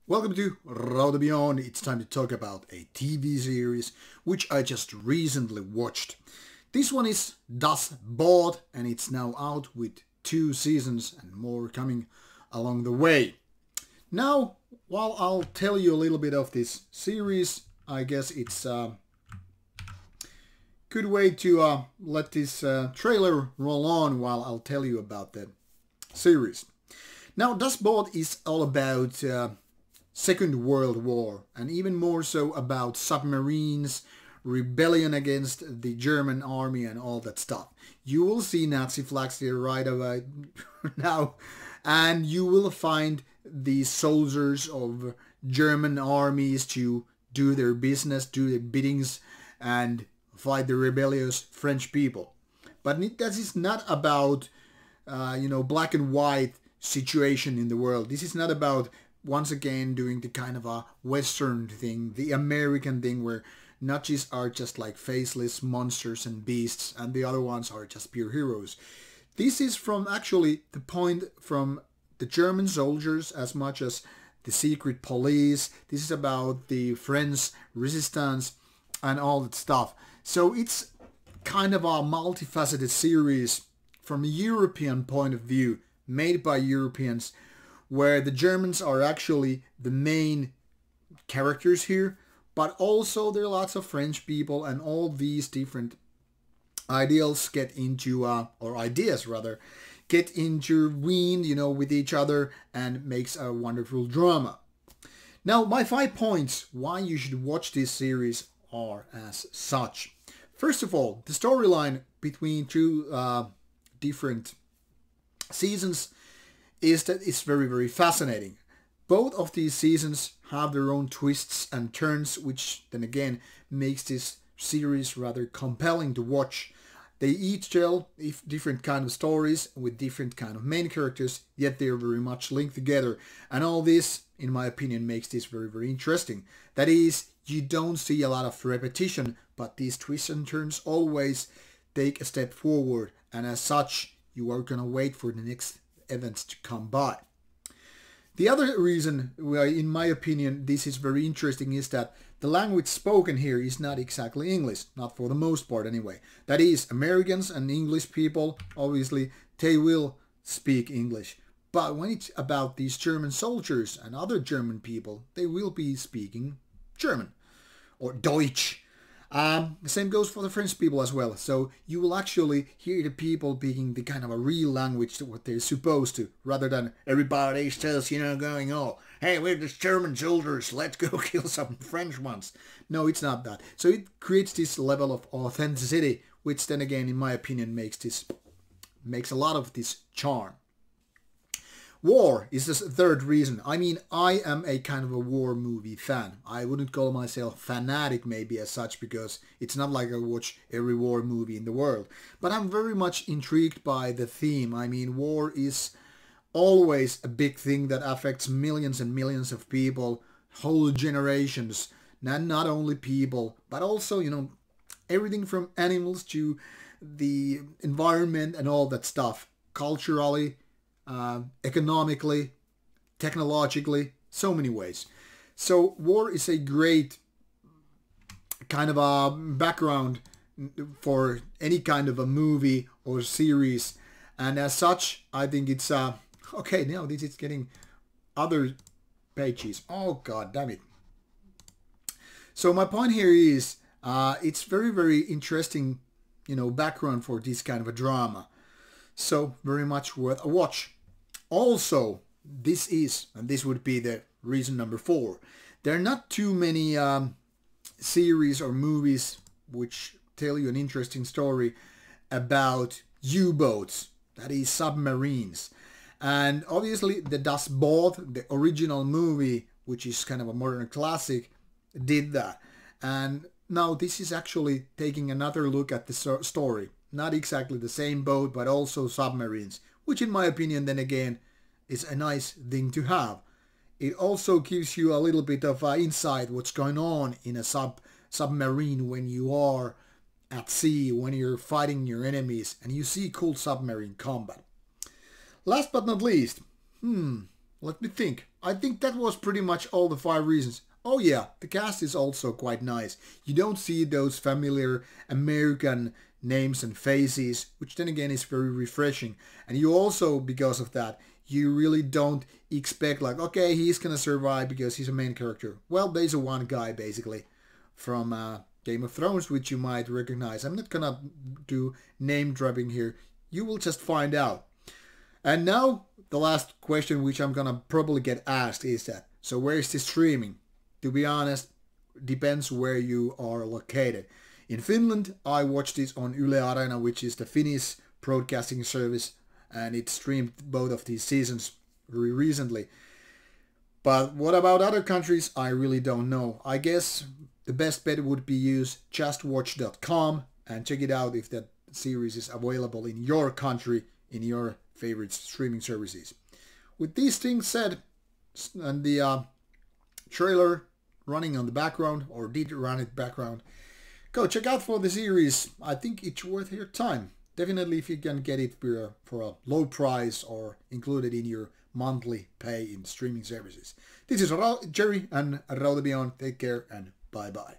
Welcome to Rauta Beyond. It's time to talk about a TV series which I just recently watched. This one is Das Boot and it's now out with 2 seasons and more coming along the way. Now, while I'll tell you a little bit of this series, I guess it's a good way to let this trailer roll on while I'll tell you about the series. Now, Das Boot is all about Second World War, and even more so about submarines, rebellion against the German army and all that stuff. You will see Nazi flags there right away now, and you will find the soldiers of German armies to do their business, do their biddings, and fight the rebellious French people. But that is not about, black and white situation in the world. This is not about once again doing the kind of a Western thing, the American thing where Nazis are just like faceless monsters and beasts and the other ones are just pure heroes. This is from actually the point from the German soldiers as much as the secret police. This is about the French resistance and all that stuff. So it's kind of a multifaceted series from a European point of view, made by Europeans, where the Germans are actually the main characters here, but also there are lots of French people and all these different ideals get into, or ideas rather, get intervened, with each other and makes a wonderful drama. Now, my 5 points why you should watch this series are as such. First of all, the storyline between 2 different seasons is that it's very, very fascinating. Both of these seasons have their own twists and turns, which then again makes this series rather compelling to watch. They each tell different kind of stories with different kind of main characters, yet they're very much linked together. And all this, in my opinion, makes this very, very interesting. That is, you don't see a lot of repetition, but these twists and turns always take a step forward. And as such, you are going to wait for the next events to come by. The other reason why, in my opinion, this is very interesting is that the language spoken here is not exactly English, not for the most part anyway. That is, Americans and English people, obviously, they will speak English. But when it's about these German soldiers and other German people, they will be speaking German or Deutsch. The same goes for the French people as well. So you will actually hear the people speaking the kind of a real language to what they're supposed to, rather than everybody starts, going, oh, hey, we're the German soldiers, let's go kill some French ones. No, it's not that. So it creates this level of authenticity, which then again, in my opinion, makes a lot of this charm. War is the third reason. I mean, I am a kind of a war movie fan. I wouldn't call myself fanatic maybe as such, because it's not like I watch every war movie in the world. But I'm very much intrigued by the theme. I mean, war is always a big thing that affects millions and millions of people, whole generations. Not only people, but also, everything from animals to the environment and all that stuff. Culturally, economically, technologically, so many ways. So war is a great kind of a background for any kind of a movie or series, and as such I think it's okay. Now this is getting other pages. Oh god damn it. So my point here is it's very, very interesting, background for this kind of a drama, so very much worth a watch. Also, this would be the reason number 4. There are not too many series or movies which tell you an interesting story about U-boats, that is submarines. And obviously the Das Boot, the original movie, which is kind of a modern classic, did that. And now this is actually taking another look at the story. Not exactly the same boat, but also submarines, which in my opinion then again is a nice thing to have. It also gives you a little bit of insight what's going on in a submarine when you are at sea, when you're fighting your enemies and you see cool submarine combat. Last but not least, let me think. I think that was pretty much all the 5 reasons. Oh yeah, the cast is also quite nice. You don't see those familiar American names and faces, which then again is very refreshing. And you also, because of that, you really don't expect like, okay, he's gonna survive because he's a main character. Well, there's a one guy basically from Game of Thrones, which you might recognize. I'm not gonna do name dropping here. You will just find out. And now the last question which I'm gonna probably get asked is that, so where is this streaming? To be honest, depends where you are located. In Finland, I watched this on Yle Areena, which is the Finnish broadcasting service, and it streamed both of these seasons very recently. But what about other countries? I really don't know. I guess the best bet would be use justwatch.com and check it out if that series is available in your country, in your favorite streaming services. With these things said, and the trailer running on the background, or did run it background, go check out for the series. I think it's worth your time. Definitely if you can get it for a low price or included in your monthly pay in streaming services. This is Jerry and Rauta Beyond. Take care and bye bye.